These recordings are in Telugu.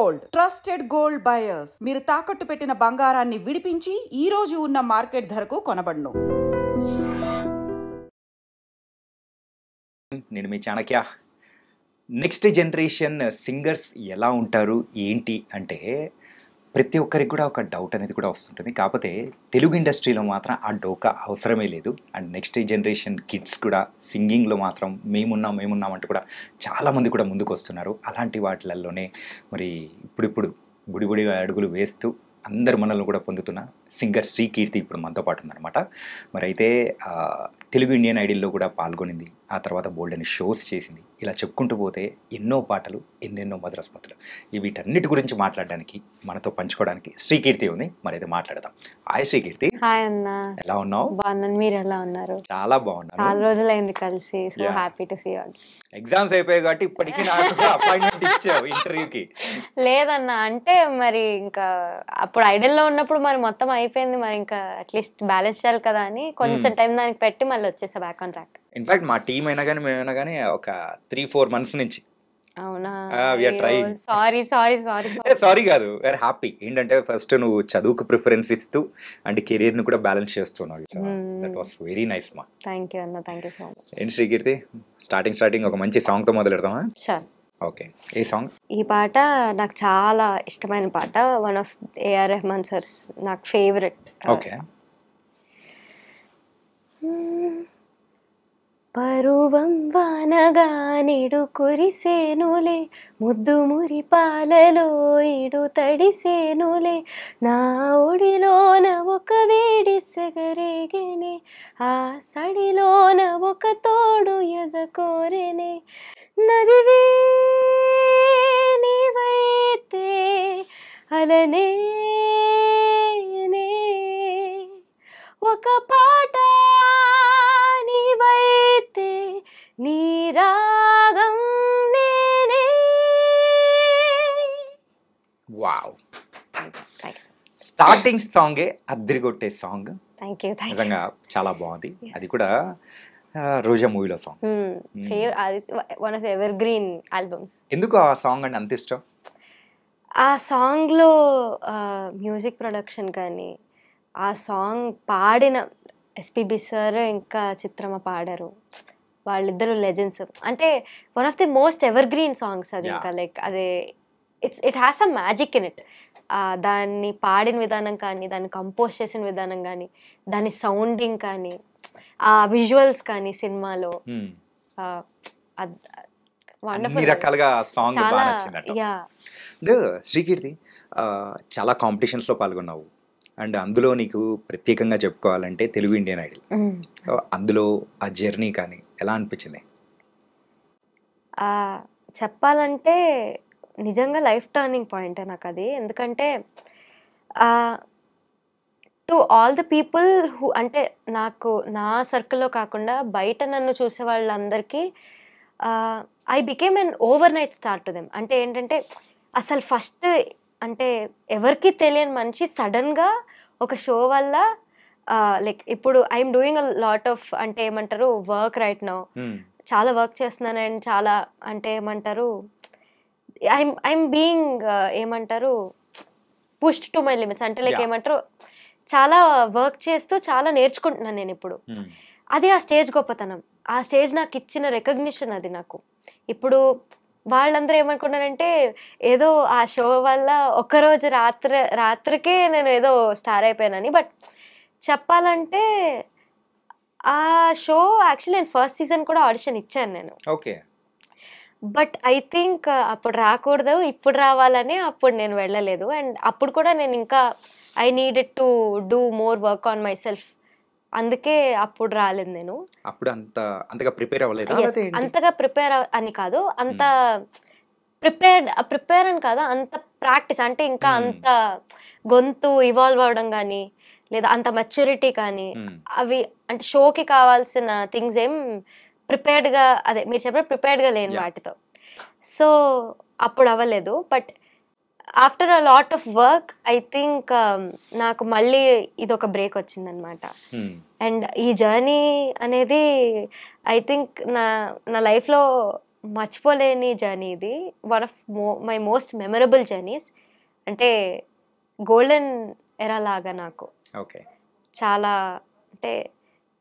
Gold, trusted gold buyers. మీరు తాకట్టు పెట్టిన బంగారాన్ని విడిపించి ఈ రోజు ఉన్న మార్కెట్ ధరకు కొనబడును. నేను మీ చాణక్య. నెక్స్ట్ జనరేషన్ సింగర్స్ ఎలా ఉంటారు ఏంటి అంటే ప్రతి ఒక్కరికి కూడా ఒక డౌట్ అనేది కూడా వస్తుంటుంది. కాకపోతే తెలుగు ఇండస్ట్రీలో మాత్రం ఆ డోకా అవసరమే లేదు. అండ్ నెక్స్ట్ జనరేషన్ కిడ్స్ కూడా సింగింగ్లో మాత్రం మేమున్నాం అంటూ కూడా చాలామంది కూడా ముందుకు వస్తున్నారు. అలాంటి వాటిలలోనే మరి ఇప్పుడు బుడి అడుగులు వేస్తూ అందరు మనల్ని కూడా పొందుతున్న సింగర్ శ్రీకీర్తి ఇప్పుడు మనతో పాటు ఉందన్నమాట. మరి అయితే తెలుగు ఇండియన్ ఐడల్లో కూడా పాల్గొనింది, ఆ తర్వాత బోల్డ్ అని షోస్ చేసింది. ఇలా చెప్పుకుంటూ పోతే ఎన్నో పాటలు, ఎన్నెన్నో మధుర స్మృతులు. వీటన్నిటి గురించి మాట్లాడడానికి, మనతో పంచుకోవడానికి శ్రీకీర్తి ఉంది. మరి అయితే మాట్లాడదాం. హాయ్ శ్రీకీర్తి. హాయ్ అన్న, ఎలా ఉన్నావు? బాగున్నాను, మీరు ఎలా ఉన్నారు? చాలా బాగున్నాను. చాలా రోజులైంది కలిసి. So happy to see you. Exams అయిపోయాయి కాబట్టి ఇప్పటికీ నాకు అపాయింట్మెంట్ ఇచ్చావు ఇంటర్వ్యూకి. లేదన్న, అంటే మరి ఇంకా అప్పుడు ఐడల్లో ఉన్నప్పుడు మరి మొత్తం అయిపోయింది, మరి ఇంకా అట్లీస్ట్ బ్యాలెన్స్ చేయాలి కదా అని కొంచెం టైం దానికి పెట్టి మళ్ళీ వచ్చేసా బ్యాక్ ఆన్ ట్రాక్. ఇన్ఫాక్ట్ మా టీం అయినా కానీ మేమైనా కానీ ఒక 3-4 months నుంచి. అవునా? సారీ కాదు, వేర్ హ్యాపీ. ఏంటంటే ఫస్ట్ నువ్వు చదువుకు ప్రిఫరెన్స్ ఇస్తూ అండ్ కెరీర్ ని కూడా బ్యాలెన్స్ చేస్తున్నావు. దట్ వాస్ వెరీ నైస్ మా. థ్యాంక్ యూ అన్న, థ్యాంక్ యూ సో మచ్. ఏంటి శ్రీకీర్తి, స్టార్టింగ్ ఒక మంచి సాంగ్ తో మొదలు పెడదామా? షూర్. ఓకే, ఏ సాంగ్? ఈ పాట నాకు చాలా ఇష్టమైన పాట. One of AR Rahman sir's నాకు ఫేవరెట్. ఓకే. పరువం వానగా నిడు కురిసేనులే, ముద్దు మురి పాలలో ఇడు తడిసేనులే, నా ఒడిలోన ఒక వేడి సెగరేగేనే, ఆ సడిలోన ఒక తోడు ఎదకోరేనే, నదివే నీవైతే అలనే ఒక పాట నీవైతే నీ రాగం నేనే. వావ్, స్టార్టింగ్ సాంగే అద్దరిగొట్టే సాంగ్. Thank you. నిజంగా చాలా బాగుంది. అది కూడా రోజా మూవీలో song. One of the ever green albums. ఎందుకు ఆ సాంగ్ అంటే అంత ఇష్టం? ఆ సాంగ్లో మ్యూజిక్ ప్రొడక్షన్ కానీ, ఆ సాంగ్ పాడిన ఎస్పీబీ సార్ ఇంకా చిత్రమ్మ పాడారు, వాళ్ళిద్దరు లెజెండ్స్. అంటే one of the most ever green songs అది. ఇంకా లైక్ అదే it has a magic in it. దాన్ని పాడిన విధానం కానీ, దాన్ని కంపోజ్ చేసిన విధానం కానీ, దాని సౌండింగ్ కానీ, ఆ విజువల్స్ కానీ సినిమాలో అన్ని రకాలుగా సాంగ్ బాగా నచ్చిందట. శ్రీకీర్తి, చాలా కాంపిటీషన్స్ లో పాల్గొన్నావు అండ్ అందులో నీకు ప్రత్యేకంగా చెప్పుకోవాలంటే తెలుగు ఇండియన్ ఐడల్. సో అందులో ఆ జర్నీ కానీ ఎలా అనిపించింది? చెప్పాలంటే నిజంగా లైఫ్ టర్నింగ్ పాయింట్ నాకు అది. ఎందుకంటే to all the people who, అంటే నాకు నా సర్కిల్లో కాకుండా బయట నన్ను చూసే వాళ్ళందరికీ I became N over night star to them. అంటే ఏంటంటే అసలు ఫస్ట్ అంటే ఎవరికి తెలియని మనిషి సడన్గా ఒక షో వల్ల లైక్ ఇప్పుడు I'm doing a lot of, అంటే ఏమంటారు, వర్క్ రైట్ నౌ. చాలా వర్క్ చేస్తున్నాను అండ్ చాలా అంటే ఏమంటారు, ఐఎమ్ బీయింగ్ ఏమంటారు పుష్డ్ టు మై లిమిట్స్. అంటే లైక్ ఏమంటారు, చాలా వర్క్ చేస్తూ చాలా నేర్చుకుంటున్నాను నేను ఇప్పుడు. అది ఆ స్టేజ్ గొప్పతనం. ఆ స్టేజ్ నాకు ఇచ్చిన రికగ్నిషన్ అది నాకు. ఇప్పుడు వాళ్ళందరూ ఏమనుకున్నారంటే ఏదో ఆ షో వల్ల ఒక్కరోజు రాత్రికే నేను ఏదో స్టార్ అయిపోయానని. బట్ చెప్పాలంటే ఆ షో యాక్చువల్లీ నేను ఫస్ట్ సీజన్ కూడా ఆడిషన్ ఇచ్చాను నేను. ఓకే. బట్ ఐ థింక్ అప్పుడు రాకూడదు, ఇప్పుడు రావాలని అప్పుడు నేను వెళ్ళలేదు. అండ్ అప్పుడు కూడా నేను ఇంకా I needed to do more work on my self. అందుకే అప్పుడు రాలేదు నేను. అప్పుడు అంతగా ప్రిపేర్ అవ్వలేదు. అంతగా ప్రిపేర్ అని కాదు, అంత ప్రిపేర్ అని కాదు, అంత ప్రాక్టీస్ అంటే ఇంకా అంత గొంతు ఇవాల్వ్ అవడం కానీ, లేదా అంత మెచ్యూరిటీ కానీ, అవి అంటే షోకి కావాల్సిన థింగ్స్ ఏం ప్రిపేర్డ్గా, అదే మీరు చెప్పిన ప్రిపేర్డ్గా లేని వాటితో. సో అప్పుడు అవ్వలేదు. But after a lot of work I think నాకు మళ్ళీ ఇది ఒక బ్రేక్ వచ్చిందనమాట. అండ్ ఈ జర్నీ అనేది ఐ థింక్ నా లైఫ్లో మర్చిపోలేని జర్నీ ఇది. One of my most memorable journeys. అంటే గోల్డెన్ ఎరా లాగా నాకు. ఓకే. చాలా అంటే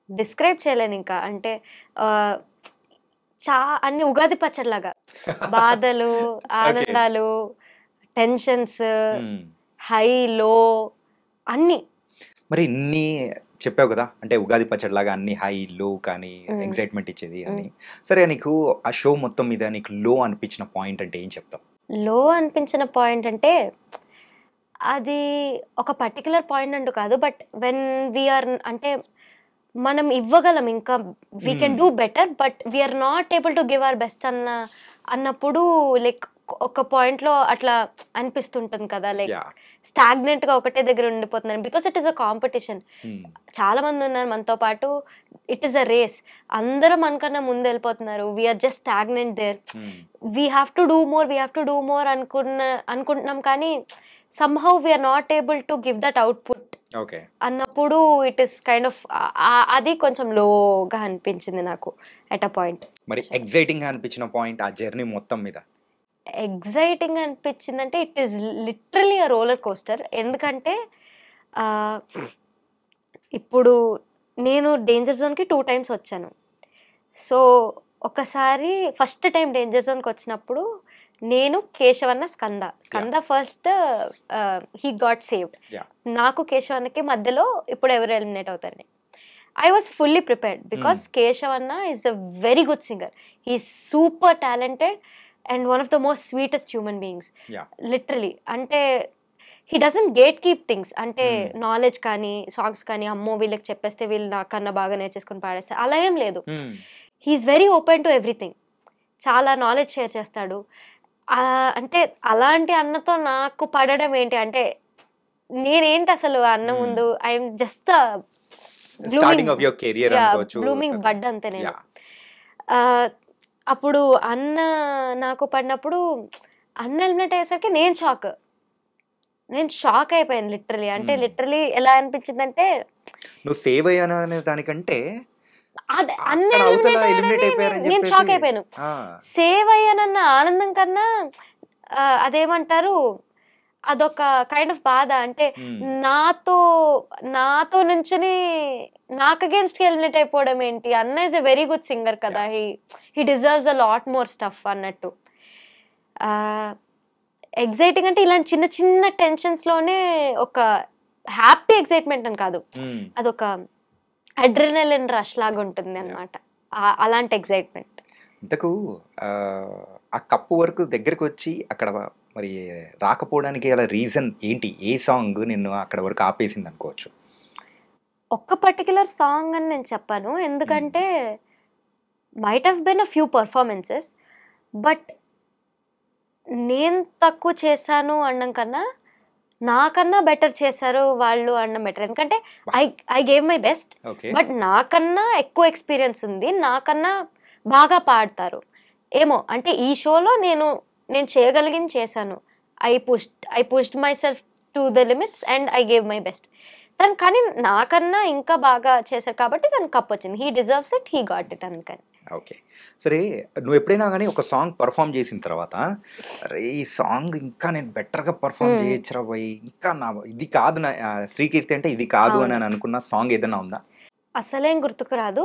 డిస్క్రైబ్ చేయలేను ఇంకా. అంటే అన్ని ఉగాది పచ్చడిలాగా బాధలు, ఆనందాలు, టెన్షన్స్, హై లో అన్ని. మరి ఇన్ని చెప్పావు కదా, అంటే ఉగాది పచ్చడిలాగా అన్ని హై లో కానీ ఎక్సైట్మెంట్ ఇచ్చేది అని. సరే, నీకు ఆ షో మొత్తం మీద నీకు లో అనిపించిన పాయింట్ అంటే ఏం చెప్తావు? లో అనిపించిన పాయింట్ అంటే అది ఒక పర్టికులర్ పాయింట్ అంటూ కాదు, బట్ వెన్ వీఆర్ అంటే మనం ఇవ్వగలం, ఇంకా we can do better, but we are not able to give our best అన్నప్పుడు లైక్ ఒక పాయింట్లో అట్లా అనిపిస్తుంటుంది కదా, లైక్ స్టాగ్నెంట్గా ఒకటే దగ్గర ఉండిపోతున్నారు. Because it is a competition. చాలా మంది ఉన్నారు మనతో పాటు, ఇట్ ఈస్ అ రేస్. అందరూ మనకన్నా ముందు వెళ్ళిపోతున్నారు. We are just stagnant there. We have to do more అనుకుంటున్నాం, కానీ somehow we are not able to give that output అన్నప్పుడు ఇట్ ఇస్ కైండ్ ఆఫ్ అది కొంచెం లోగా అనిపించింది నాకు ఎట్ అ పాయింట్. మరి ఎక్సైటింగ్ అనిపించిన పాయింట్ ఆ జర్నీ మొత్తం మీద? ఎగ్జైటింగ్ అనిపించింది అంటే it is literally a roller coaster. ఎందుకంటే ఇప్పుడు నేను డేంజర్ జోన్కి 2 times వచ్చాను. సో ఒకసారి ఫస్ట్ టైం డేంజర్ జోన్కి వచ్చినప్పుడు నేను, Keshavanna, Skanda first he got saved. నాకు కేశవన్నకి మధ్యలో ఇప్పుడు ఎవరు ఎలిమినేట్ అవుతారని I was fully prepared, because Keshavanna is a very good singer. He is super talented and one of the most sweetest human beings literally. అంటే he doesn't gatekeep things, అంటే నాలెడ్జ్ కానీ సాంగ్స్ కానీ అమ్మో వీళ్ళకి చెప్పేస్తే వీళ్ళు నాకన్నా బాగా నేర్చేసుకుని పాడేస్తారు అలా ఏం లేదు. He is very open to everything. చాలా నాలెడ్జ్ షేర్ చేస్తాడు. అంటే అలాంటి అన్నతో నాకు పడడం ఏంటి అంటే, నేనేంటి అసలు అన్న ముందు ఐఎమ్ జస్ట్ బ్లూమింగ్ బడ్ అంతే నేను. అప్పుడు అన్న నాకు పడినప్పుడు అన్న ఎలిమినేట్ అయ్యేసరికి నేను షాక్ అయిపోయాను లిటరలీ. అంటే లిటరలీ ఎలా అనిపించింది అంటే, నువ్వు సేవ్ అయ్యాను అనే దానికంటే నేను షాక్ అయిపోయాను. సేవ్ అయ్యానన్న ఆనందం కన్నా అదేమంటారు, అదొక కైండ్ ఆఫ్ బాధ. అంటే నాతో నుంచుని నాకు అగేన్స్ట్ ఎలిమినేట్ అయిపోవడం ఏంటి. అన్న is a very good singer కదా, he deserves a lot more stuff అన్నట్టు. ఎగ్జైటింగ్ అంటే ఇలాంటి చిన్న చిన్న టెన్షన్స్ లోనే ఒక హ్యాపీ ఎగ్జైట్మెంట్ అని కాదు, అదొక అడ్రినలిన్ రష్ లాగా ఉంటుంది అన్నమాట, అలాంటి ఎగ్జైట్మెంట్. ఇంతకు ఆ కప్పు వరకు దగ్గరకు వచ్చి అక్కడ మరి రాకపోవడానికి అలా రీజన్ ఏంటి? ఏ సాంగ్ నిన్ను అక్కడ వరకు ఆపేసింది అనుకోవచ్చు? ఒక్క పర్టికులర్ సాంగ్ అని నేను చెప్పాను, ఎందుకంటే might have been a few performances, but నేను తక్కువ చేశాను అనడం కన్నా నాకన్నా బెటర్ చేశారు వాళ్ళు అనడం బెటర్. ఎందుకంటే I gave my best, but నాకన్నా ఎక్కువ ఎక్స్పీరియన్స్ ఉంది, నాకన్నా బాగా పాడతారు ఏమో. అంటే ఈ షోలో నేను చేయగలిగింది చేశాను. I pushed my self to the limits and I gave my best. కానీ నాకన్నా ఇంకా బాగా చేశారు కాబట్టి దానికి కప్ వచ్చింది. He deserves it, he got it అందుకని. ఓకే, సరే, నువ్వు ఎప్పుడైనా కానీ ఒక సాంగ్ పర్ఫామ్ చేసిన తర్వాత అరే ఈ సాంగ్ ఇంకా నేను బెటర్గా పర్ఫామ్ చేయొచ్చురా పోయి, ఇంకా నా ఇది కాదు, నా శ్రీకీర్తి అంటే ఇది కాదు అని అనుకున్న సాంగ్ ఏదైనా ఉందా? అసలేం గుర్తుకు రాదు.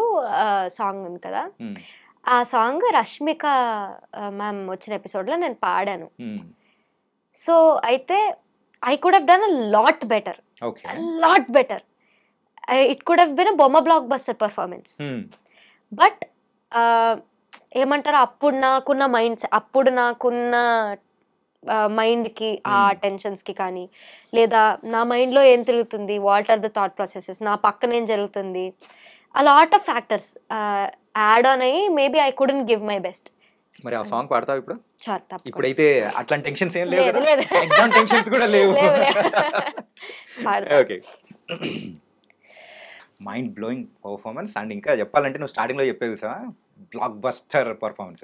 సాంగ్ ఉంది కదా, ఆ సాంగ్ రష్మిక మ్యామ్ వచ్చిన ఎపిసోడ్లో నేను పాడాను. సో అయితే I could have done a lot better, it could have been a బొమ్మ బ్లాక్ బస్టర్ పర్ఫార్మెన్స్. బట్ ఏమంటారు, అప్పుడు నాకున్న మైండ్కి ఆ టెన్షన్స్కి కానీ, లేదా నా మైండ్లో ఏం తిరుగుతుంది, what are the thought processes, నా పక్కన ఏం జరుగుతుంది, a lot of factors add on అయ్యి maybe I couldn't give my best. మరి ఆ సాంగ్ పాడతావు ఇప్పుడు? ఇప్పుడైతే అట్లాంటి టెన్షన్స్ ఏం లేవు, ఎగ్జామ్ టెన్షన్స్ కూడా లేవు. Okay, mind blowing performance. And ఇంకా చెప్పాలంటే నువ్వు స్టార్టింగ్ లో చెప్పేది సార్ బ్లాక్ బస్టర్ పర్ఫార్మెన్స్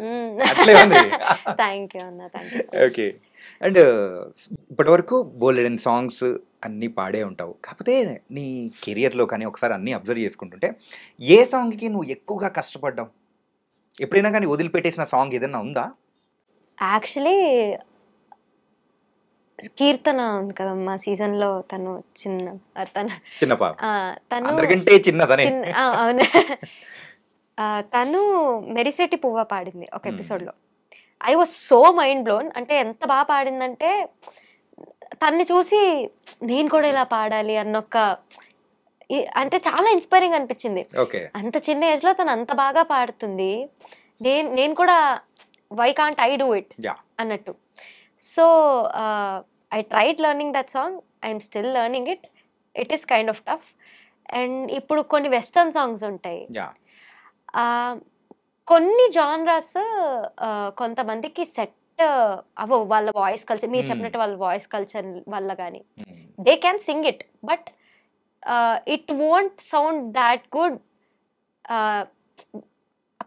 అట్లే ఉంది. ఓకే, అండ్ ఇప్పటి వరకు బోలెడన్ సాంగ్స్ అన్నీ పాడే ఉంటావు, కాకపోతే నీ కెరియర్లో కానీ ఒకసారి అన్నీ అబ్జర్వ్ చేసుకుంటుంటే ఏ సాంగ్కి నువ్వు ఎక్కువగా కష్టపడ్డావు, ఎప్పుడైనా కానీ వదిలిపెట్టేసిన సాంగ్ ఏదైనా ఉందా? యాక్చువల్లీ కీర్తన ఉంది కదమ్మా సీజన్ లో తను చిన్న పాప తను అందరికంటే చిన్నదనే. అవును. తను మెరిసెట్టి పువ్వ పాడింది ఒక ఎపిసోడ్ లో. I was so mind blown. అంటే ఎంత బాగా పాడిందంటే తన్ని చూసి నేను కూడా ఇలా పాడాలి అన్నొక్క అంటే చాలా ఇన్స్పైరింగ్ అనిపించింది. అంత చిన్న ఏజ్ లో తను అంత బాగా పాడుతుంది, నేను కూడా why can't I do it అన్నట్టు. So I tried learning that song. I'm still learning it. It is kind of tough. And ఇప్పుడు కొన్ని వెస్టర్న్ సాంగ్స్ ఉంటాయి, కొన్ని జానరాస్ కొంతమందికి సెట్ అవో వాళ్ళ వాయిస్ కల్చర్. మీరు చెప్పినట్టు వాళ్ళ వాయిస్ కల్చర్ వల్ల కానీ they can sing it, but it won't sound that good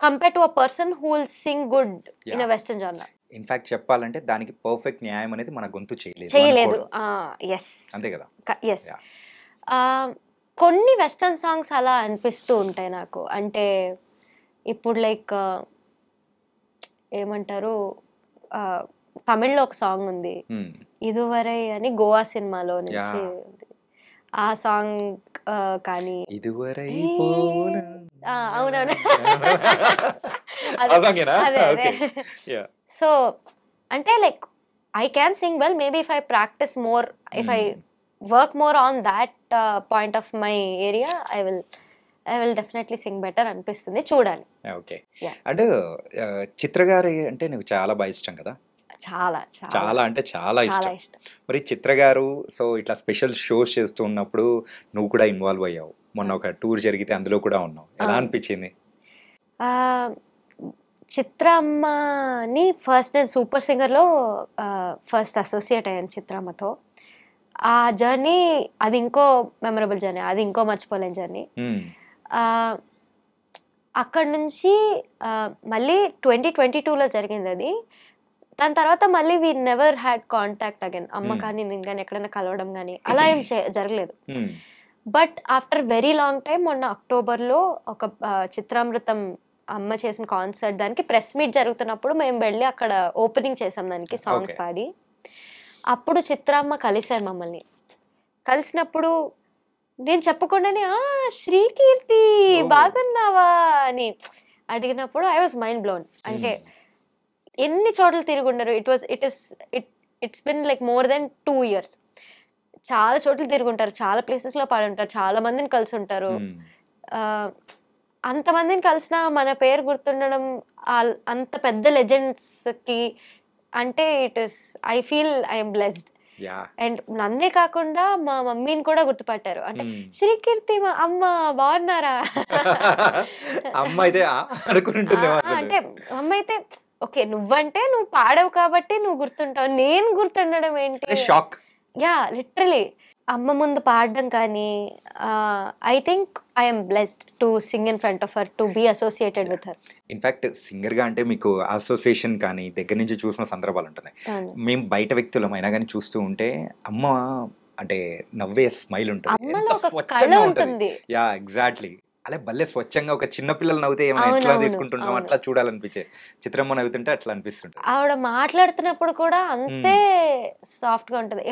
compared to a person who will sing good in a western genre. In fact చెప్పాలంటే దానికి పర్ఫెక్ట్ న్యాయం అనేది మన గొంతు చేయలేదు. ఎస్, అంతే కదా. ఎస్. కొన్ని వెస్టర్న్ సాంగ్స్ అలా అనిపిస్తూ ఉంటాయి నాకు. అంటే ఇప్పుడు లైక్ ఏమంటారు, తమిళ్లో ఒక సాంగ్ ఉంది ఇదువరై అని, గోవా సినిమాలో నుంచి. ఆ సాంగ్ కానీ అవునవును సో అంటే like I can sing well. Maybe if I practice more, if I work more on that point of my area, I will definitely Singh better అనిపిస్తుంది. చూడాలి. ఓకే. అంటే చిత్ర గారి అంటే నీకు చాలా బాగా ఇష్టం కదా? చాలా చాలా అంటే చాలా ఇష్టం. మరి చిత్ర గారు సో ఇట్లా స్పెషల్ షోస్ చేస్తూ ఉన్నప్పుడు నువ్వు కూడా ఇన్వాల్వ్ అయ్యావు. మొన్న ఒక టూర్ జరిగితే అందులో కూడా ఉన్నావు. ఎలా అనిపించింది? చిత్రమ్మని ఫస్ట్ నేను సూపర్ సింగర్లో ఫస్ట్ అసోసియేట్ అయ్యాను చిత్రమ్మతో. ఆ జర్నీ అది ఇంకో మెమరబుల్ జర్నీ, అది ఇంకో మర్చిపోలేని జర్నీ. అక్కడ నుంచి మళ్ళీ 2022లో జరిగింది అది. దాని తర్వాత మళ్ళీ we never had contact again. అమ్మ కానీ నేను కానీ ఎక్కడైనా కలవడం కానీ అలా ఏం జరగలేదు. But after very long time మొన్న అక్టోబర్లో ఒక చిత్రామృతం అమ్మ చేసిన కాన్సర్ట్, దానికి ప్రెస్ మీట్ జరుగుతున్నప్పుడు మేము వెళ్ళి అక్కడ ఓపెనింగ్ చేసాం దానికి సాంగ్స్ పాడి. అప్పుడు చిత్రమ్మ కలిశారు మమ్మల్ని. కలిసినప్పుడు నేను చెప్పకుండానే శ్రీకీర్తి బాగున్నావా అని అడిగినప్పుడు ఐ వాజ్ మైండ్ బ్లోన్. అంటే ఎన్ని చోట్ల తిరుగుండరు. It's been like more than 2 years. చాలా చోట్ల తిరుగుంటారు, చాలా ప్లేసెస్లో పాడి ఉంటారు, చాలా మందిని కలిసి ఉంటారు. అంతమందిని కలిసిన మన పేరు గుర్తుండడం అంత పెద్ద లెజెండ్స్కి అంటే I feel I'm blessed. And నన్నే కాకుండా మా మమ్మీని కూడా గుర్తుపట్టారు. అంటే శ్రీకీర్తి మా అమ్మ బాగున్నారా అంటే అమ్మ అయితే ఓకే నువ్వంటే నువ్వు పాడవు కాబట్టి నువ్వు గుర్తుంటావు, నేను గుర్తుండడం ఏంటి? షాక్. యా, లిటరలీ అమ్మ ముందు పాడడం కానీ I think I'm blessed to sing in front of her, to be associated with her. In fact సింగర్గా అంటే మీకు అసోసియేషన్ కానీ దగ్గర నుంచి చూసిన సందర్భాలు ఉంటున్నాయి. మేము బయట వ్యక్తులమైనా కానీ చూస్తూ ఉంటే అమ్మ అంటే నవ్వే స్మైల్ ఉంటుంది. Yeah, exactly. అలా భలే స్వచ్ఛంగా ఒక చిన్న పిల్లలు నవ్వుతే ఏమైనా ఎట్లా తీసుకుంటున్నాం అట్లా చూడాలనిపించే, చిత్రమ్మ నవ్వుతుంటే అట్లా అనిపిస్తుంటుంది. ఆవిడ మాట్లాడుతున్నప్పుడు కూడా అంతే సాఫ్ట్ గా ఉంటది.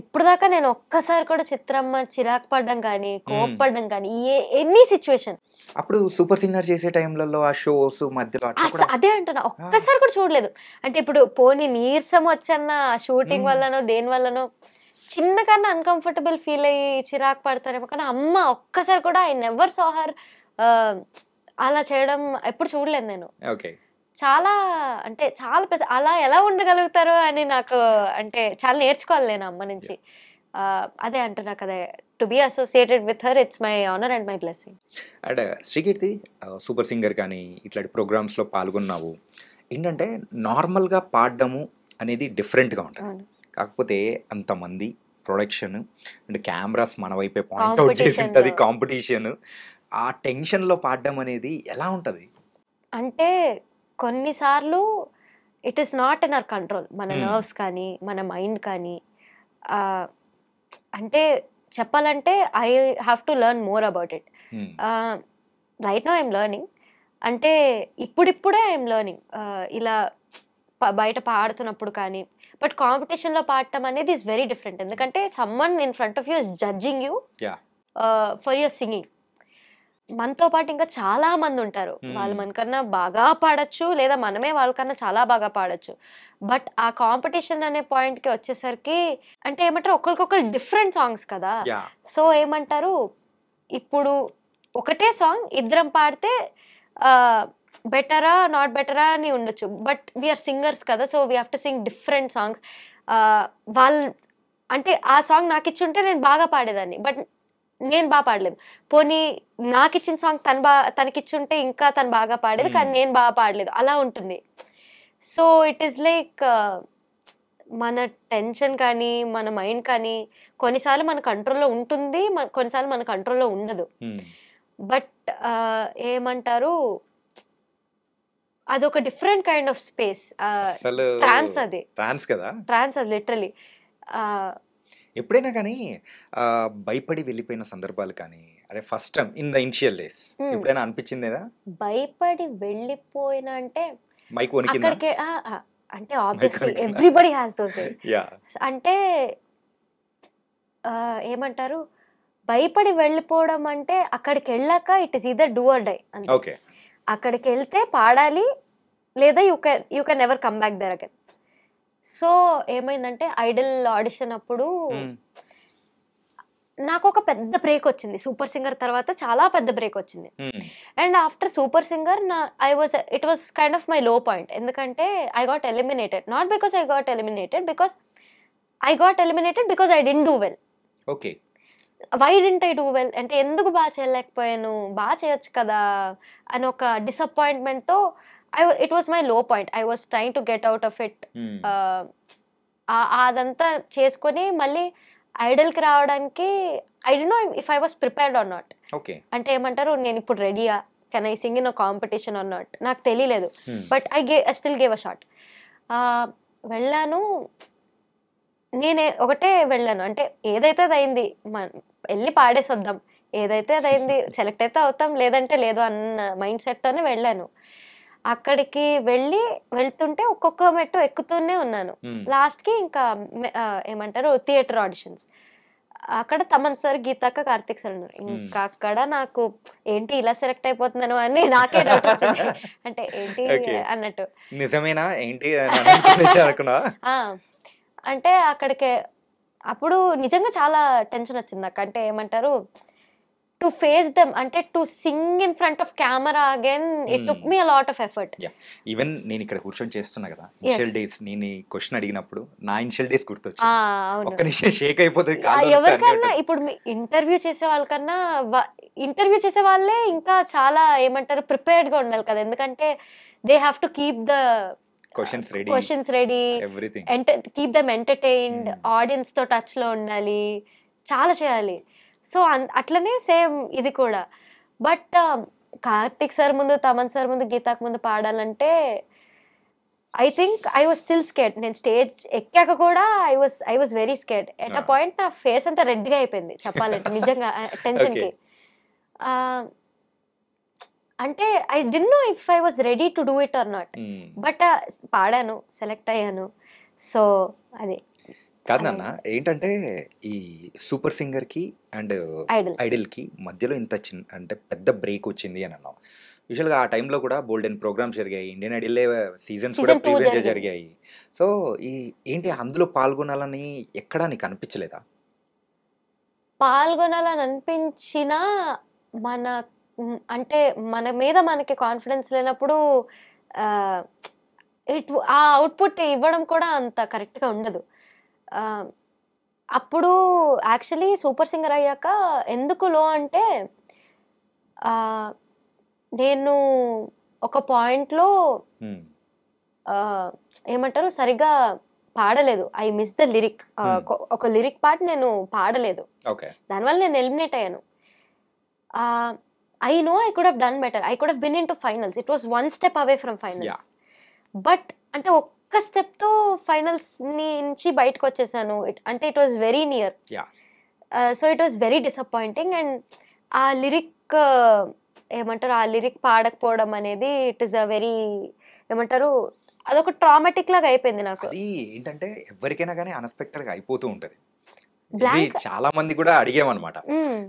ఇప్పుడు దాకా నేను ఒక్కసారి కూడా చిత్రమ్మ చిరాకు పడ్డం కానీ కోప్పడ్డం కానీ ఎనీ సిచ్యువేషన్. అప్పుడు సూపర్ సింగర్ చేసే టైంలలో ఆ షోస్ మధ్యలో అదే అంటున్నా, ఒక్కసారి కూడా చూడలేదు. అంటే ఇప్పుడు పోనీ నీరసం వచ్చన్న షూటింగ్ వల్లనో దేని వల్లనో చిన్నకన్నా అన్కంఫర్టబుల్ ఫీల్ అయ్యి చిరాకు పడతారేమో, కానీ అమ్మ ఒక్కసారి కూడా ఐ నెవర్ సా హర్ అలా చేయడం ఎప్పుడు చూడలేదు నేను. చాలా అంటే చాలా అలా ఎలా ఉండగలుగుతారో అని నాకు అంటే చాలా నేర్చుకోవాలి నేను అమ్మ నుంచి. అదే అంటున్నా కదా, to be associated with her it's my honour and my blessing. And Srikirti Super Singer కానీ ఇట్లాంటి ప్రోగ్రామ్స్లో పాల్గొన్నావు. ఏంటంటే నార్మల్గా పాడడము అనేది డిఫరెంట్గా ఉంటుంది, కాకపోతే అంతమంది ప్రొడక్షన్ అండ్ కెమెరాస్ మన వైపే పాయింట్ అవుట్ చేసి ఉంటుంది, కాంపిటీషన్, ఆ టెన్షన్లో పాడడం అనేది ఎలా ఉంటుంది? అంటే కొన్నిసార్లు it is not in our control. మన నర్వ్స్ కానీ మన మైండ్ కానీ అంటే చెప్పాలంటే I have to learn more about it. Right now I'm learning, అంటే ఇప్పుడిప్పుడే ఐఎమ్ లెర్నింగ్ ఇలా బయట పాడుతున్నప్పుడు కానీ. బట్ కాంపిటీషన్లో పాడటం అనేది ఈజ్ వెరీ డిఫరెంట్. ఎందుకంటే someone in front of you is judging you for your singing. మనతో పాటు ఇంకా చాలా మంది ఉంటారు, వాళ్ళు మనకన్నా బాగా పాడచ్చు లేదా మనమే వాళ్ళకన్నా చాలా బాగా పాడచ్చు. బట్ ఆ కాంపిటీషన్ అనే పాయింట్కి వచ్చేసరికి అంటే ఏమంటారు, ఒకరికొకరు డిఫరెంట్ సాంగ్స్ కదా. సో ఏమంటారు, ఇప్పుడు ఒకటే సాంగ్ ఇద్దరం పాడితే బెటరా నాట్ బెటరా అని ఉండొచ్చు. బట్ వీఆర్ సింగర్స్ కదా, so we have to sing different songs. వాళ్ళు అంటే ఆ సాంగ్ నాకు ఇచ్చుంటే నేను బాగా పాడేదాన్ని, బట్ నేను బాగా పాడలేదు. పోనీ నాకు ఇచ్చిన సాంగ్ తనకిచ్చుంటే ఇంకా తను బాగా పాడేది, కానీ నేను బాగా పాడలేదు, అలా ఉంటుంది. సో ఇట్ ఈస్ లైక్ మన టెన్షన్ కానీ మన మైండ్ కానీ కొన్నిసార్లు మన కంట్రోల్లో ఉంటుంది, కొన్నిసార్లు మన కంట్రోల్లో ఉండదు. బట్ ఏమంటారు, అదొక డిఫరెంట్ కైండ్ ఆఫ్ స్పేస్. ట్రాన్స్ అది, ట్రాన్స్ అది లిటరలీ. ఎప్పుడైనా కానీ భయపడి వెళ్ళిపోయిన సందర్భాలు కానీ, అరే first time in the initial days ఎప్పుడైనా అనిపించిందేదా? భయపడి వెళ్ళిపోయిన అంటే మైక్ వణికిందా? అక్కడికి అంటే obviously everybody has those days. అంటే ఏమంటారు, భయపడి వెళ్ళిపోవడం అంటే అక్కడికి వెళ్ళాక it is either do or die. Okay, అక్కడికి వెళ్తే పాడాలి, లేదా you can never come back there again. So ఏమైందంటే ఐడల్ ఆడిషన్ అప్పుడు నాకు ఒక పెద్ద బ్రేక్ వచ్చింది. సూపర్ సింగర్ తర్వాత చాలా పెద్ద బ్రేక్ వచ్చింది. And after Super Singer it was kind of my low point. ఎందుకంటే I got eliminated, not because I got eliminated, because I didn't do well. Okay, why didn't I do well అంటే ఎందుకు బాగా చేయలేకపోయాను, బాగా చేయొచ్చు కదా అని ఒక డిసప్పాయింట్మెంట్తో it was my low point. I was trying to get out of it. అదంతా చేసుకొని మళ్ళీ ఐడల్కి రావడానికి I don't know if I was prepared or not. అంటే ఏమంటారు, నేను ఇప్పుడు రెడీయా, can I sing in a competition or not, నాకు తెలియలేదు. But I still gave a shot. వెళ్ళాను, నేనే ఒకటే వెళ్ళాను, అంటే ఏదైతే అది అయింది, వెళ్ళి పాడేసి వద్దాం, ఏదైతే అది అయింది, సెలెక్ట్ అయితే అవుతాం లేదంటే లేదు అన్న మైండ్ సెట్తోనే వెళ్ళాను. అక్కడికి వెళ్తుంటే ఒక్కొక్క మెట్టు ఎక్కుతూనే ఉన్నాను. లాస్ట్కి ఇంకా ఏమంటారు థియేటర్ ఆడిషన్స్, అక్కడ తమన్ సార్, గీతాక్క, కార్తిక్ సార్ ఉన్నారు. ఇంకా అక్కడ నాకు ఏంటి ఇలా సెలెక్ట్ అయిపోతున్నాను అని నాకే డౌట్ వచ్చింది. అంటే ఏంటి అన్నట్టు, నిజమేనా ఏంటి అంటే అక్కడికి అప్పుడు నిజంగా చాలా టెన్షన్ వచ్చింది నాకు. అంటే ఏమంటారు, టు ఫేస్ దెమ్, అంటే to sing in front of camera again, it took me a lot of effort. Even నేను ఇక్కడ కూర్చొని చేస్తున్నా కదా, ఇనిషియల్ డేస్ నేను ఈ క్వశ్చన్ అడిగినప్పుడు నా ఇనిషియల్ డేస్ గుర్తొచ్చింది. ఒక్క నిమిషం షేక్ అయిపోతుంది. ఎవరికన్నా ఇప్పుడు ఇంటర్వ్యూ చేసే వాళ్ళకన్నా ఇంటర్వ్యూ చేసే వాళ్ళే ఇంకా చాలా ఏమంటారు ప్రిపేర్డ్ గా ఉండాలి కదా. ఎందుకంటే they have to keep the questions ready, keep them entertained, audience తో టచ్ లో ఉండాలి, చాలా చేయాలి. సో అట్లనే సేమ్ ఇది కూడా. బట్ కార్తిక్ సార్ ముందు, తమన్ సార్ ముందు, గీతాకు ముందు పాడాలంటే I think I was still scared. నేను స్టేజ్ ఎక్కాక కూడా I was very scared. At a point నా ఫేస్ అంతా రెడ్గా అయిపోయింది చెప్పాలంటే, నిజంగా టెన్షన్కి. అంటే I didn't know if I was ready to do it or not. But పాడాను, సెలెక్ట్ అయ్యాను. సో అది కాదన్న, ఏంటంటే ఈ సూపర్ సింగర్ కి అండ్ ఐడల్ కి మధ్యలో ఇంత అంటే పెద్ద బ్రేక్ వచ్చింది అని అన్నావు. యూజువల్గా ఆ టైంలో కూడా బోల్డెన్ ప్రోగ్రామ్స్ జరిగాయి, ఇండియన్ ఐడల్ సీజన్స్ కూడా ప్రీవియస్గా జరిగాయి. సో ఏంటి అందులో పాల్గొనాలని ఎక్కడా నీకు అనిపించలేదా? పాల్గొనాలని అనిపించినా అంటే మన మీద మనకి కాన్ఫిడెన్స్ లేనప్పుడు ఆ అవుట్పుట్ ఇవ్వడం కూడా అంత కరెక్ట్గా ఉండదు. అప్పుడు యాక్చువల్లీ సూపర్ సింగర్ అయ్యాక ఎందుకు లో అంటే, నేను ఒక పాయింట్లో ఏమంటారు సరిగ్గా పాడలేదు. I miss the lyric. ఒక లిరిక్ పార్ట్ నేను పాడలేదు, దానివల్ల నేను ఎలిమినేట్ అయ్యాను. I know I could have done better. I could have been into finals. It was one step away from finals. But అంటే ఒక్క స్టెప్ తో ఫైనల్స్ నుంచి బయటకు వచ్చేసాను. అంటే it was very near. So it was very disappointing. And ఆ లిరిక్ ఏమంటారు ఆ లిరిక్ పాడకపోవడం అనేది ఇట్ ఈస్ అ వెరీ ఏమంటారు అదొక ట్రామాటిక్ లాగా అయిపోయింది నాకు. అది ఏంటంటే ఎవరికైనా కానీ అన్ఎక్స్పెక్టెడ్ గా అయిపోతూ ఉంటది. ఇది బ్లాంక్ చాలా మంది కూడా అడిగామన్నమాట.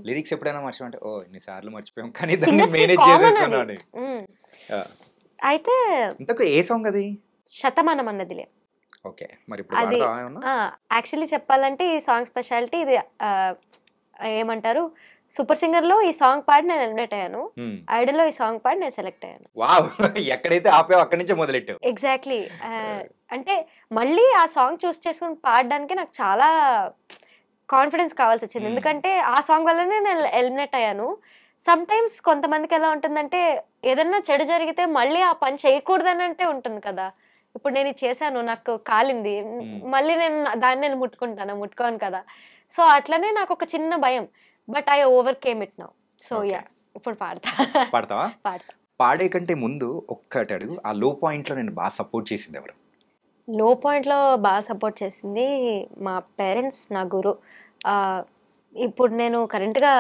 లిరిక్స్ ఎప్పుడైనా మర్చిపోతే ఓ ఇన్నిసార్లు మర్చిపోయాం కానీ దాన్ని సింగర్స్ కి మేనేజ్ కామన్ చేసేస్తున్నాం అది. అని. అయితే ఇంతకు ఏ సాంగ్ అది? శతమానం అన్నదిలే. ఓకే, మరి ఇప్పుడు అది పాడతావా ఏమన్నా? యాక్చువల్లీ చెప్పాలంటే ఈ సాంగ్ స్పెషాలిటీ ఇది ఏమంటారు సూపర్ సింగర్ లో ఈ సాంగ్ పాడి నేను ఎలిమినేట్ అయ్యాను, ఐడల్ లో ఈ సాంగ్ పాడి నేను సెలెక్ట్ అయ్యాను. వావ్, ఎక్కడైతే ఆపావు అక్కడి నుంచే మొదలెట్టావు. ఎగ్జాక్ట్లీ. అంటే మళ్ళీ ఆ సాంగ్ చూస్ చేసుకుని పాడడానికి నాకు చాలా కాన్ఫిడెన్స్ కావాల్సి వచ్చింది, ఎందుకంటే ఆ సాంగ్ వల్లనే నేను ఎలిమినేట్ అయ్యాను. సమ్ టైమ్స్ కొంతమందికి ఎలా ఉంటుందంటే ఏదన్నా చెడు జరిగితే మళ్ళీ ఆ పని చేయకూడదని అంటే ఉంటుంది కదా. ఇప్పుడు నేను ఇది చేశాను, నాకు కాలింది, మళ్ళీ నేను దాన్ని నేను ముట్టుకోను కదా. సో అట్లనే నాకు ఒక చిన్న భయం, but I overcame it now. So yeah, ఇప్పుడు పాడతావా? పాడతా. పాడే కంటే ముందు ఒక్కటి అడుగు, ఆ లో పాయింట్ లో నేను బాగా సపోర్ట్ చేసింది ఎవరు? లో పాయింట్లో బాగా సపోర్ట్ చేసింది మా పేరెంట్స్, నా గురు. ఇప్పుడు నేను కరెంట్గా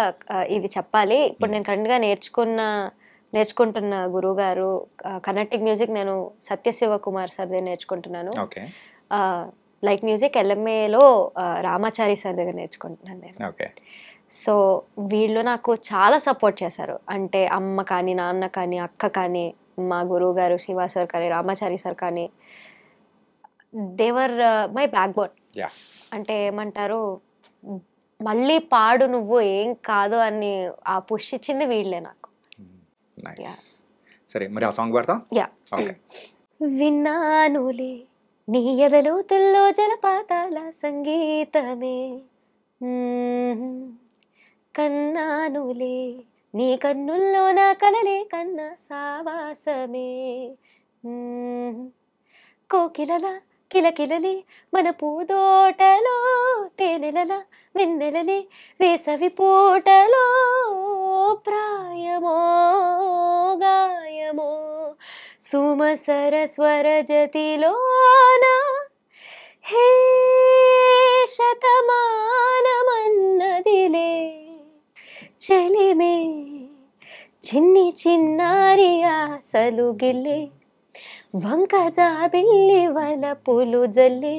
ఇది చెప్పాలి, ఇప్పుడు నేను కరెంట్గా నేర్చుకుంటున్న గురువు గారు కర్ణాటిక్ మ్యూజిక్ నేను సత్యశివ కుమార్ సార్ దగ్గర నేర్చుకుంటున్నాను. లైక్ మ్యూజిక్ ఎల్ఎంఏలో రామాచారి సార్ దగ్గర నేర్చుకుంటున్నాను నేను. సో వీళ్ళు నాకు చాలా సపోర్ట్ చేశారు, అంటే అమ్మ కానీ నాన్న కానీ అక్క కానీ మా గురువు గారు శివ సార్ కానీ రామాచారి సార్ కానీ దేవర్ మై బ్యాక్ బోన్. అంటే ఏమంటారు మళ్ళీ పాడు నువ్వు ఏం కాదు అని ఆ పుష్ ఇచ్చింది వీళ్ళే నాకు. సరే, మరి ఆ సాంగ్ పాడతా? యా. విన్నానులే నీ ఎదలోతుల్లో జలపాతాల సంగీతమే, కన్నానులే నీ కన్నుల్లో నా కలలే కన్నా సావాసమే, కోకిలల కిలకిలలే మన పూదోటలో తేనెలల వెన్నెలలే వేసవి పూటలో ప్రాయమో గాయమో సుమసర స్వరజతిలోన హే శతమానమన్నదిలే చెలిమే చిన్ని చిన్నారి ఆశలు గిల్లే వంక జాబిల్లి వలపులు జల్లి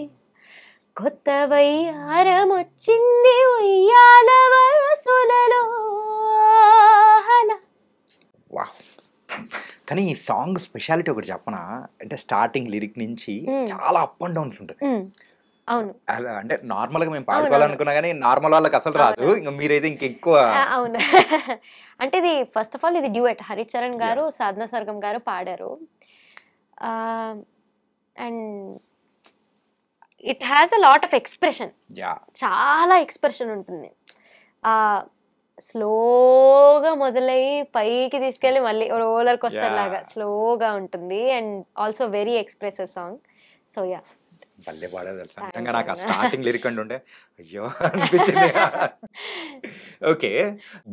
కొత్త వయ్యారమొచ్చింది ఉయ్యాల వయసులలో. కానీ ఈ సాంగ్ స్పెషాలిటీ ఒకటి చెప్పనా, అంటే స్టార్టింగ్ లిరిక్ నుంచి చాలా అప్ అండ్ డౌన్స్ ఉంటుంది. అవును, అంటే నార్మల్ గా మేము పాడుకోవాలనుకున్నా కానీ నార్మల్ వాళ్ళకి అసలు రాదు, ఇంకా మీరైతే ఇంకెక్కువ. అవును. అంటే ఇది ఫస్ట్ ఆఫ్ ఆల్ ఇది డ్యూయట్, హరిచరణ్ గారు సాధనా సర్గం గారు పాడారు. And it has a lot of expression, చాలా ఎక్స్ప్రెషన్ ఉంటుంది. స్లోగా మొదలయ్యి పైకి తీసుకెళ్ళి మళ్ళీ రోలర్ కోస్టర్ లాగా స్లోగా ఉంటుంది, and also very expressive song. So yeah, భలే పాడారు తెలుసా, నిజంగా నాకు ఆ స్టార్టింగ్ లిరిక్ అంటుంటే అయ్యో అనిపించింది. ఓకే,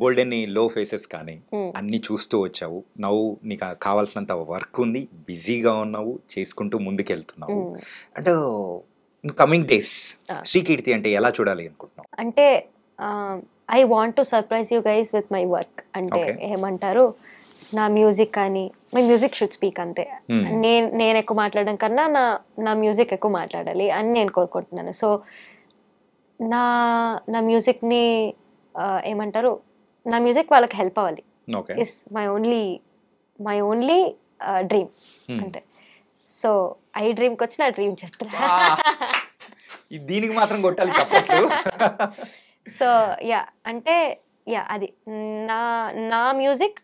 బోల్డెన్ని లో ఫేసెస్ కానీ అన్ని చూస్తూ వచ్చావు, నవ్వు నీకు కావాల్సినంత వర్క్ ఉంది, బిజీగా ఉన్నావు, చేసుకుంటూ ముందుకెళ్తున్నావు. అంటే కమింగ్ డేస్ శ్రీకీర్తి అంటే ఎలా చూడాలి అనుకుంటున్నావు? అంటే I want to surprise you guys with my work. అంటే ఏమంటారు, నా మ్యూజిక్ కానీ మై మ్యూజిక్ షుడ్ స్పీక్, అంతే. నేను ఎక్కువ మాట్లాడడం కన్నా నా మ్యూజిక్ ఎక్కువ మాట్లాడాలి అని నేను కోరుకుంటున్నాను. సో నా మ్యూజిక్ని ఏమంటారు, నా మ్యూజిక్ వాళ్ళకి హెల్ప్ అవ్వాలి, ఇస్ మై ఓన్లీ డ్రీమ్, అంతే. సో ఐ డ్రీమ్కి వచ్చి నా డ్రీమ్ చెప్తున్నా, దీనికి మాత్రం కొట్టాలి చెప్పట్లు. సో యా, అంటే యా అది నా మ్యూజిక్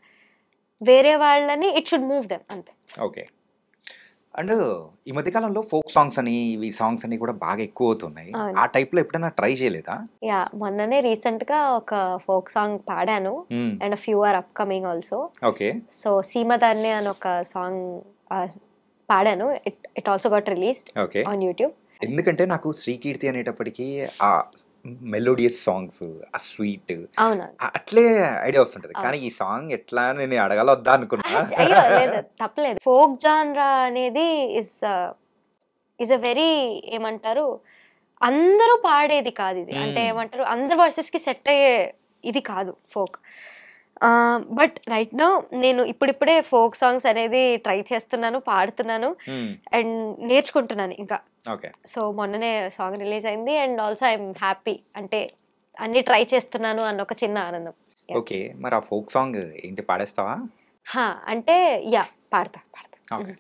వేరే వాళ్ళని ఇట్ షుడ్ మూవ్ దెమ్, అంతే. ఓకే, అండ్ ఈ మధ్యకాలంలో ఫోక్ సాంగ్స్ అని ఇవి సాంగ్స్ అని కూడా బాగా ఎక్కువ అవుతున్నాయి, ఆ టైప్ లో ఎప్పుడైనా ట్రై చేయలేదా? యా, మొన్ననే రీసెంట్ గా ఒక ఫోక్ సాంగ్ పాడాను, and few are upcoming also. Okay, so సీమదాన్ని అని ఒక సాంగ్ పాడాను, it also got released on YouTube. ఎందుకంటే నాకు శ్రీకీర్తి అనేటప్పటికీ ఆ మెలోడియస్ సాంగ్స్, ఆ స్వీట్, అట్లే ఐడియా వస్తుంటది. కానీ ఈ సాంగ్ ఎట్లా నేను అడగాల వద్దా అనుకున్నా. తప్పలేదు, ఫోక్ జాన్రా అనేది ఇస్ అ వెరీ ఏమంటారు అందరూ పాడేది కాదు ఇది, అంటే ఏమంటారు అందరు వాయిసెస్ కి సెట్ అయ్యే ఇది కాదు ఫోక్. బట్ రైట్ నౌ నేను ఇప్పుడిప్పుడే ఫోక్ సాంగ్స్ అనేది ట్రై చేస్తున్నాను, పాడుతున్నాను అండ్ నేర్చుకుంటున్నాను ఇంకా. ఓకే. సో మొన్ననే సాంగ్ రిలీజ్ అయింది అండ్ ఆల్సో ఐఎమ్ హ్యాపీ, అంటే అన్ని ట్రై చేస్తున్నాను అన్న ఒక చిన్న ఆనందం. ఓకే, మరి ఆ ఫోక్ సాంగ్ ఏంటి పాడేస్తావా? అంటే పాడతా. ఓకే.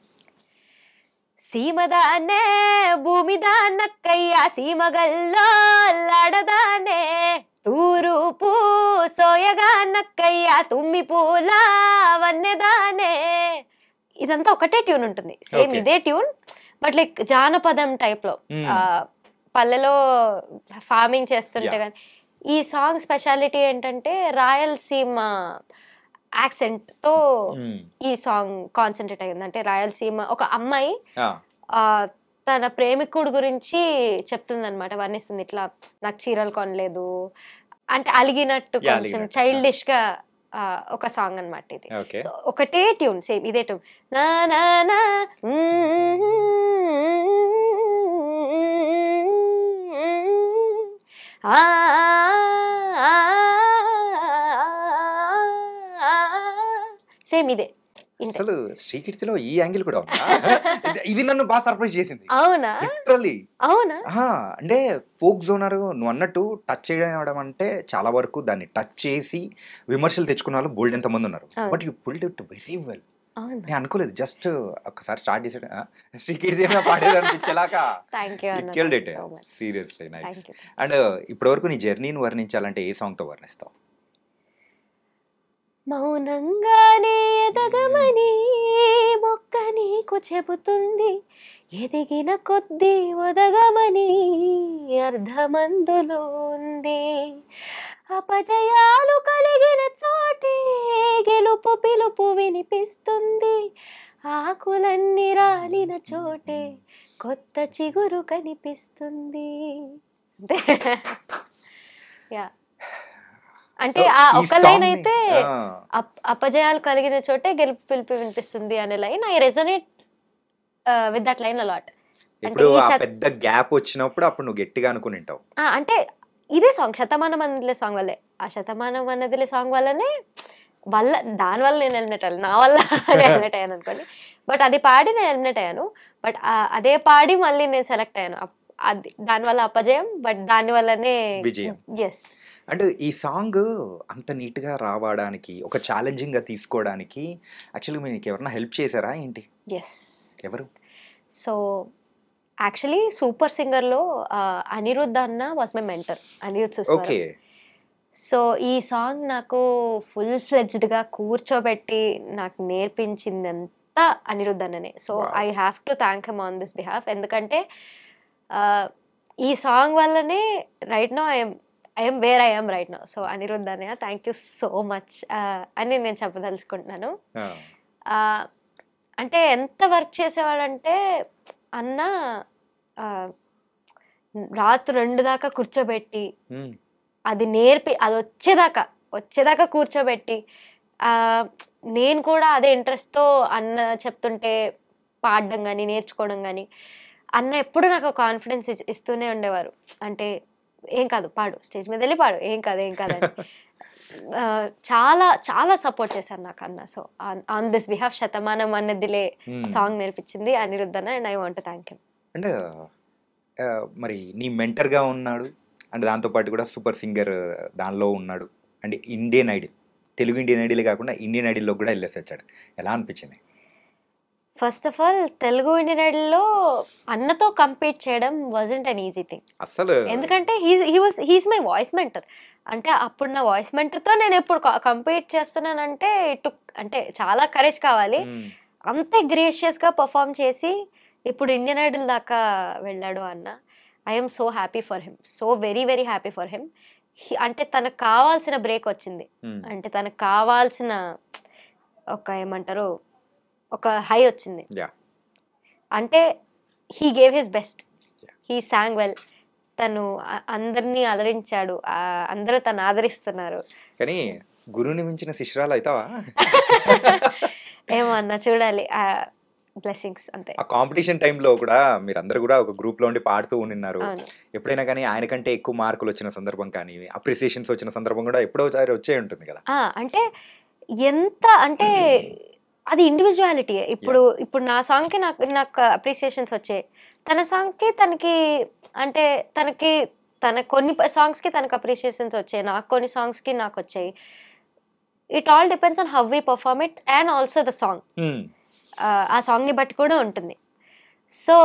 సీమదానే భూమిదానక్కయ్య సీమగల్లో లాడదానే తూరుపు సోయగా నక్కయ్య తుమ్మి పూల వన్నెదానే. ఇదంతా ఒకటే ట్యూన్ ఉంటుంది, సేమ్ ఇదే ట్యూన్, బట్ లైక్ జానపదం టైప్ లో పల్లెలో ఫార్మింగ్ చేస్తుంటే కానీ. ఈ సాంగ్ స్పెషాలిటీ ఏంటంటే రాయలసీమ యాక్సెంట్ తో ఈ సాంగ్ కాన్సన్ట్రేట్ అయ్యింది. అంటే రాయలసీమ ఒక అమ్మాయి తన ప్రేమికుడు గురించి చెప్తుంది అనమాట, వర్ణిస్తుంది. ఇట్లా నాకు చీరలు కొనలేదు అంటే అలిగినట్టు, కొంచెం చైల్డిష్ గా ఒక సాంగ్ అనమాట ఇది. ఒకటే ట్యూన్, సేమ్ ఇదే ట్యూన్. నా నా నా సేమ్ ఇదే. అసలు శ్రీకీర్తిలో ఈ యాంగిల్ కూడా ఇది నన్ను బాగా సర్ప్రైజ్ చేసింది. అవునా? లిటరల్లీ అవునా? అంటే ఫోక్ జోనర్ నువ్వు అన్నట్టు టచ్ చేయడం అంటే చాలా వరకు దాన్ని టచ్ చేసి విమర్శలు తెచ్చుకున్న వాళ్ళు బోల్డ్ ఎంత మంది ఉన్నారు. But you pulled it very well. నేను అనుకోలేదు, జస్ట్ ఒకసారి స్టార్ట్ చేసాడు శ్రీకీర్తి పాడేదనిపించేలాగా సీరియస్లీ నైస్. అండ్ ఇప్పటి వరకు నీ జర్నీని వర్ణించాలంటే ఏ సాంగ్ తో వర్ణిస్తావు? మౌనంగానే ఎదగమని మొక్క నీకు చెబుతుంది, ఎదిగిన కొద్దీ ఒదగమని అర్ధమందులో ఉంది. అపజయాలు కలిగిన చోటే గెలుపు పిలుపు వినిపిస్తుంది, ఆకులన్నీ రాలిన చోటే కొత్త చిగురు కనిపిస్తుంది. అంటే ఆ ఒక లైన్ అయితే అపజయాలు కలిగిన చోటే గెలుపు పిలుపు వినిపిస్తుంది అనే line I resonate with that line a lot. ఇప్పుడు పెద్ద గ్యాప్ వచ్చినప్పుడు అప్పుడు నువ్వు గట్టిగా అనుకుని ఉంటావు. అంటే ఇదే సాంగ్ శతమానం అన్నదిలే సాంగ్ వల్లే, ఆ శతమానం అన్నదిలే సాంగ్ వల్లనే దాని వల్ల నేను ఎలిమినేట్ అయ్యాను, నా వల్ల ఎలిమినేట్ అయ్యాను అనుకోండి. బట్ అది పాడి నేను ఎలిమినేట్ అయ్యాను, బట్ అదే పాడి మళ్ళీ నేను సెలెక్ట్ అయ్యాను. అది దానివల్ల అపజయం, బట్ దాని వల్లనే విజయం. ఎస్. అంటే ఈ సాంగ్ అంత నీట్గా రావడానికి, ఒక ఛాలెంజింగ్గా తీసుకోవడానికి యాక్చువల్గా మీకు ఎవరైనా హెల్ప్ చేశారా ఏంటి? ఎస్. ఎవరు? సో యాక్చువల్లీ సూపర్ సింగర్లో అనిరుద్ధ్ అన్న was my mentor, Anirudh Suswaram. So ఈ సాంగ్ నాకు ఫుల్ ఫ్లెడ్జ్డ్గా కూర్చోబెట్టి నాకు నేర్పించిందంతా అనిరుద్ధ్ అన్ననే. So I have to thank him on this behalf. ఎందుకంటే ఈ సాంగ్ వల్లనే right now I'm where I'm right now. So Anirudh అన్నయ్య థ్యాంక్ యూ సో మచ్ అని నేను చెప్పదలుచుకుంటున్నాను. అంటే ఎంత వర్క్ చేసేవాడంటే అన్న రాత్రి 2 దాకా కూర్చోబెట్టి అది నేర్పి అది వచ్చేదాకా కూర్చోబెట్టి నేను కూడా అదే ఇంట్రెస్ట్తో అన్న చెప్తుంటే పాడడం కానీ నేర్చుకోవడం కానీ, అన్న ఎప్పుడు నాకు కాన్ఫిడెన్స్ ఇస్తూనే ఉండేవారు. అంటే ఏం కాదు పాడు, స్టేజ్ మీద వెళ్ళి పాడు, ఏం కాదు అని చాలా చాలా సపోర్ట్ చేశారు నాకు అన్న. So on this behalf Shatamanam అన్నదిలే సాంగ్ నేర్పించింది అనిరుద్ధ్ అన్న, and I want to thank him. And మరి నీ మెంటర్గా ఉన్నాడు, అండ్ దాంతోపాటు కూడా సూపర్ సింగర్ దానిలో ఉన్నాడు, and Indian Idol, Telugu Indian Idol కాకుండా ఇండియన్ ఐడల్లో కూడా వెళ్ళేసి వచ్చాడు. ఎలా అనిపించింది? First of all Telugu Indian ఐడల్లో అన్నతో కంపీట్ చేయడం వాజంట్ అన్ ఈజీ థింగ్ అసలు. ఎందుకంటే హీస్ మై వాయిస్ మెంటర్. అంటే అప్పుడు నా వాయిస్ మెంటర్తో నేను ఎప్పుడు కంపీట్ చేస్తున్నానంటే అంటే చాలా కరేజ్ కావాలి. అంతే గ్రేషియస్గా పర్ఫామ్ చేసి ఇప్పుడు ఇండియన్ ఐడల్ దాకా వెళ్ళాడు అన్న. I'm so happy for him, so very very happy for him. అంటే తనకు కావాల్సిన బ్రేక్ వచ్చింది, అంటే తనకు కావాల్సిన ఒక ఏమంటారు ఒక హై వచ్చింది. అంటే he gave his best, he song well, తను అందరినీ అలరించాడు, అందరూ తను ఆదరిస్తున్నారు. కానీ గురువుని మించిన శిష్యురాలు అవుతావా? ఏమన్నా చూడాలి. బ్లెస్సింగ్స్ అంతే. ఆ కాంపిటీషన్ టైంలో కూడా మీరందరూ కూడా ఒక గ్రూప్లో ఉండి పాడుతూ ఉన్నారు. అవును. ఎప్పుడైనా కానీ ఆయన కంటే ఎక్కువ మార్కులు వచ్చిన సందర్భం కానీ అప్రిసియేషన్స్ వచ్చిన సందర్భం కూడా ఎప్పుడో ఒకసారి వచ్చే ఉంటుంది కదా. అంటే ఎంత అంటే అది ఇండివిజువాలిటీ. ఇప్పుడు నా సాంగ్కి నాకు అప్రిసియేషన్స్ వచ్చాయి, తన సాంగ్కి అంటే తన కొన్ని సాంగ్స్కి తనకు అప్రిసియేషన్స్ వచ్చాయి, నాకు కొన్ని సాంగ్స్కి నాకు వచ్చాయి. It all depends on how we perform it and also the song. ఆ సాంగ్ని బట్టి కూడా ఉంటుంది. సో